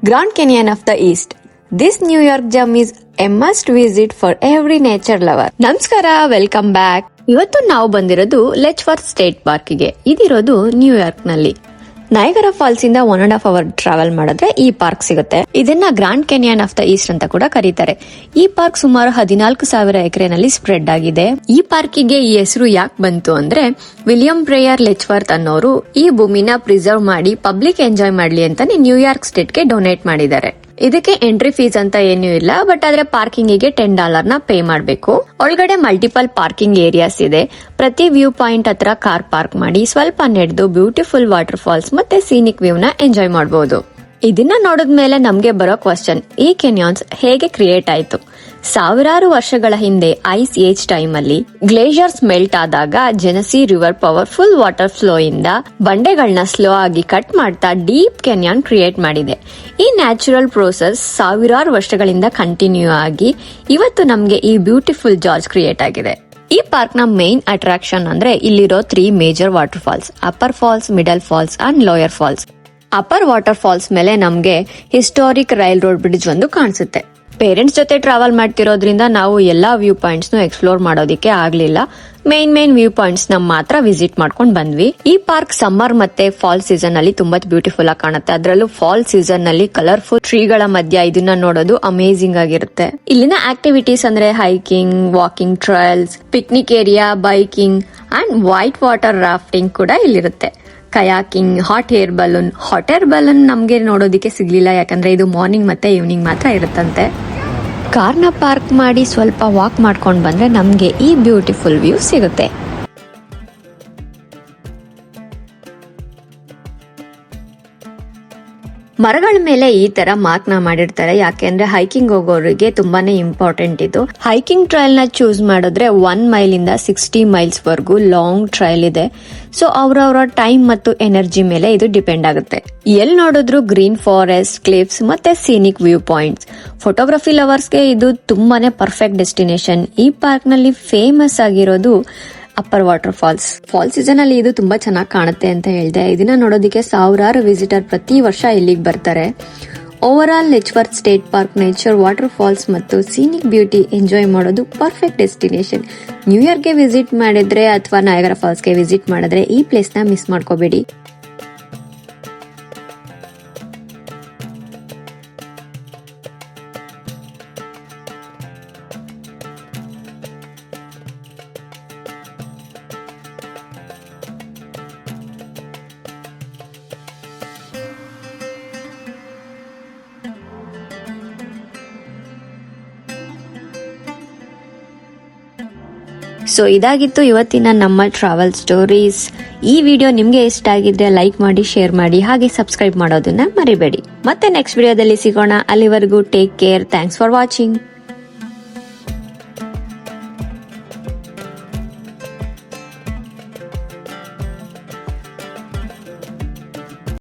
Grand Canyon of the East. This New York gem is a must visit for every nature lover. ನಮಸ್ಕಾರ, welcome back. ಇವತ್ತು ನಾವು ಬಂದಿರೋದು ಲೆಚ್ವರ್ತ್ state ಪಾರ್ಕ್ಗೆ. ಇದಿರೋದು New York ನಲ್ಲಿ. ನಯಗರಾ falls ಇಂದ 1.5 hour travel ಮಾಡಿದ್ರೆ ಈ ಪಾರ್ಕ್ ಸಿಗುತ್ತೆ. ಇದನ್ನ ಗ್ರಾಂಡ್ ಕೆನಿಯನ್ ಆಫ್ ದ ಈಸ್ಟ್ ಅಂತ ಕೂಡ ಕರೀತಾರೆ. ಈ ಪಾರ್ಕ್ ಸುಮಾರು 14,000 ಎಕರೆನಲ್ಲಿ ಸ್ಪ್ರೆಡ್ ಆಗಿದೆ. ಈ ಪಾರ್ಕಿಗೆ ಈ ಹೆಸರು ಯಾಕೆ ಬಂತು ಅಂದ್ರೆ, ವಿಲಿಯಂ ಬ್ರೇಯರ್ ಲೆಚ್ವರ್ತ್ ಅನ್ನೋರು ಈ ಭೂಮಿನ ಪ್ರಿಸರ್ವ್ ಮಾಡಿ ಪಬ್ಲಿಕ್ ಎಂಜಾಯ್ ಮಾಡ್ಲಿ ಅಂತಾನೆ ನ್ಯೂಯಾರ್ಕ್ ಸ್ಟೇಟ್ಗೆ ಡೊನೇಟ್ ಮಾಡಿದ್ದಾರೆ. ಇದಕ್ಕೆ ಎಂಟ್ರಿ ಫೀಸ್ ಅಂತ ಏನೂ ಇಲ್ಲ, ಬಟ್ ಆದ್ರೆ ಪಾರ್ಕಿಂಗಿಗೆ $10 ಪೇ ಮಾಡಬೇಕು. ಒಳಗಡೆ ಮಲ್ಟಿಪಲ್ ಪಾರ್ಕಿಂಗ್ ಏರಿಯಾಸ್ ಇದೆ. ಪ್ರತಿ ವ್ಯೂ ಪಾಯಿಂಟ್ ಹತ್ರ ಕಾರ್ ಪಾರ್ಕ್ ಮಾಡಿ ಸ್ವಲ್ಪ ನಡೆದು ಬ್ಯೂಟಿಫುಲ್ ವಾಟರ್ ಫಾಲ್ಸ್ ಮತ್ತೆ ಸೀನಿಕ್ ವ್ಯೂ ನ ಎಂಜಾಯ್ ಮಾಡಬಹುದು. ಇದನ್ನ ನೋಡಿದ್ಮೇಲೆ ನಮ್ಗೆ ಬರೋ ಕ್ವಶನ್, ಈ ಕೆನ್ಯಾನ್ಸ್ ಹೇಗೆ ಕ್ರಿಯೇಟ್ ಆಯ್ತು? ಸಾವಿರಾರು ವರ್ಷಗಳ ಹಿಂದೆ ಐಸ್ ಏಜ್ ಟೈಮ್ ಅಲ್ಲಿ ಗ್ಲೇಷಿಯರ್ಸ್ ಮೆಲ್ಟ್ ಆದಾಗ ಜೆನಸಿ ರಿವರ್ ಪವರ್ಫುಲ್ ವಾಟರ್ ಫ್ಲೋ ಇಂದ ಬಂಡೆಗಳನ್ನ ಸ್ಲೋ ಆಗಿ ಕಟ್ ಮಾಡ್ತಾ ಡೀಪ್ ಕೆನ್ಯಾನ್ ಕ್ರಿಯೇಟ್ ಮಾಡಿದೆ. ಈ ನ್ಯಾಚುರಲ್ ಪ್ರೋಸೆಸ್ ಸಾವಿರಾರು ವರ್ಷಗಳಿಂದ ಕಂಟಿನ್ಯೂ ಆಗಿ ಇವತ್ತು ನಮ್ಗೆ ಈ ಬ್ಯೂಟಿಫುಲ್ ಜಾರ್ಜ್ ಕ್ರಿಯೇಟ್ ಆಗಿದೆ. ಈ ಪಾರ್ಕ್ ನ ಮೇನ್ ಅಟ್ರಾಕ್ಷನ್ ಅಂದ್ರೆ ಇಲ್ಲಿರೋ 3 major water falls: upper falls, middle falls and lower falls. Upper water falls ಮೇಲೆ ನಮ್ಗೆ ಹಿಸ್ಟಾರಿಕ್ ರೈಲ್ ರೋಡ್ ಬ್ರಿಡ್ಜ್ ಒಂದು ಕಾಣಿಸುತ್ತೆ. ಪೇರೆಂಟ್ಸ್ ಜೊತೆ ಟ್ರಾವೆಲ್ ಮಾಡ್ತಿರೋದ್ರಿಂದ ನಾವು ಎಲ್ಲಾ ವ್ಯೂ ಪಾಯಿಂಟ್ಸ್ ನು ಎಕ್ಸ್ಪ್ಲೋರ್ ಮಾಡೋದಿಕ್ಕೆ ಆಗ್ಲಿಲ್ಲ. ಮೇನ್ ವ್ಯೂ ಪಾಯಿಂಟ್ಸ್ ನ ಮಾತ್ರ ವಿಸಿಟ್ ಮಾಡ್ಕೊಂಡ್ ಬಂದ್ವಿ. ಈ ಪಾರ್ಕ್ ಸಮ್ಮರ್ ಮತ್ತೆ ಫಾಲ್ ಸೀಸನ್ ಅಲ್ಲಿ ತುಂಬಾ ಬ್ಯೂಟಿಫುಲ್ ಆಗಿ ಕಾಣುತ್ತೆ. ಅದರಲ್ಲೂ ಫಾಲ್ ಸೀಸನ್ ನಲ್ಲಿ ಕಲರ್ಫುಲ್ ಟ್ರೀಗಳ ಮಧ್ಯ ಇದನ್ನ ನೋಡೋದು ಅಮೇಜಿಂಗ್ ಆಗಿರುತ್ತೆ. ಇಲ್ಲಿನ ಆಕ್ಟಿವಿಟೀಸ್ ಅಂದ್ರೆ hiking, walking trials, picnic area, biking and white water rafting ಕೂಡ ಇಲ್ಲಿರುತ್ತೆ. ಕಯಾಕಿಂಗ್, ಹಾಟ್ ಏರ್ ಬಲೂನ್ ನಮ್ಗೆ ನೋಡೋದಿಕ್ಕೆ ಸಿಗ್ಲಿಲ್ಲ, ಯಾಕಂದ್ರೆ ಇದು ಮಾರ್ನಿಂಗ್ ಮತ್ತೆ ಈವ್ನಿಂಗ್ ಮಾತ್ರ ಇರುತ್ತಂತೆ. ಕಾರ್ನ ಪಾರ್ಕ್ ಮಾಡಿ ಸ್ವಲ್ಪ ವಾಕ್ ಮಾಡ್ಕೊಂಡ್ ಬಂದ್ರೆ ನಮ್ಗೆ ಈ ಬ್ಯೂಟಿಫುಲ್ ವ್ಯೂ ಸಿಗುತ್ತೆ. ಮರಗಳ ಮೇಲೆ ಈ ತರ ಮಾರ್ಕ್ ನ ಮಾಡಿರ್ತಾರೆ, ಯಾಕೆಂದ್ರೆ ಹೈಕಿಂಗ್ ಹೋಗೋರಿಗೆ ತುಂಬಾನೇ ಇಂಪಾರ್ಟೆಂಟ್ ಇದು. ಹೈಕಿಂಗ್ ಟ್ರಯಲ್ ನ ಚೂಸ್ ಮಾಡಿದ್ರೆ 1 ಮೈಲ್ ಇಂದ 60 ಮೈಲ್ಸ್ ವರೆಗೂ ಲಾಂಗ್ ಟ್ರಯಲ್ ಇದೆ. ಸೊ ಅವರವರ ಟೈಮ್ ಮತ್ತು ಎನರ್ಜಿ ಮೇಲೆ ಇದು ಡಿಪೆಂಡ್ ಆಗುತ್ತೆ. ಎಲ್ಲಿ ನೋಡಿದ್ರು ಗ್ರೀನ್ ಫಾರೆಸ್ಟ್, ಕ್ಲಿಫ್ಸ್ ಮತ್ತೆ ಸೀನಿಕ್ ವ್ಯೂ ಪಾಯಿಂಟ್ಸ್. ಫೋಟೋಗ್ರಫಿ ಲವರ್ಸ್ಗೆ ಇದು ತುಂಬಾನೇ ಪರ್ಫೆಕ್ಟ್ ಡೆಸ್ಟಿನೇಷನ್. ಈ ಪಾರ್ಕ್ ನಲ್ಲಿ ಫೇಮಸ್ ಆಗಿರೋದು upper water falls. Fall season ಅಲ್ಲಿ ಇದು ತುಂಬಾ ಚೆನ್ನಾಗಿ ಕಾಣುತ್ತೆ ಅಂತ ಹೇಳಿದೆ. ಇದನ್ನ ನೋಡೋದಕ್ಕೆ ಸಾವಿರಾರು ವಿಸಿಟರ್ ಪ್ರತಿ ವರ್ಷ ಇಲ್ಲಿಗೆ ಬರ್ತಾರೆ. Overall Letchworth state park nature, waterfalls ಮತ್ತು ಸೀನಿಕ್ ಬ್ಯೂಟಿ ಎಂಜಾಯ್ ಮಾಡೋದು ಪರ್ಫೆಕ್ಟ್ ಡೆಸ್ಟಿನೇಷನ್. ನ್ಯೂಯಾರ್ಕ್ಗೆ ವಿಸಿಟ್ ಮಾಡಿದ್ರೆ ಅಥವಾ ನಯಗರಾ ಫಾಲ್ಸ್ಗೆ ವಿಸಿಟ್ ಮಾಡಿದ್ರೆ ಈ ಪ್ಲೇಸ್ ನ ಮಿಸ್ ಮಾಡ್ಕೋಬೇಡಿ. ಸೊ ಇದಾಗಿತ್ತು ಇವತ್ತಿನ ನಮ್ಮ ಟ್ರಾವೆಲ್ ಸ್ಟೋರೀಸ್. ಈ ವಿಡಿಯೋ ನಿಮ್ಗೆ ಇಷ್ಟ ಆಗಿದ್ರೆ ಲೈಕ್ ಮಾಡಿ, ಶೇರ್ ಮಾಡಿ, ಹಾಗೆ ಸಬ್ಸ್ಕ್ರೈಬ್ ಮಾಡೋದನ್ನ ಮರಿಬೇಡಿ. ಮತ್ತೆ ನೆಕ್ಸ್ಟ್ ವಿಡಿಯೋದಲ್ಲಿ ಸಿಗೋಣ. ಅಲ್ಲಿವರೆಗೂ take care. Thanks for watching.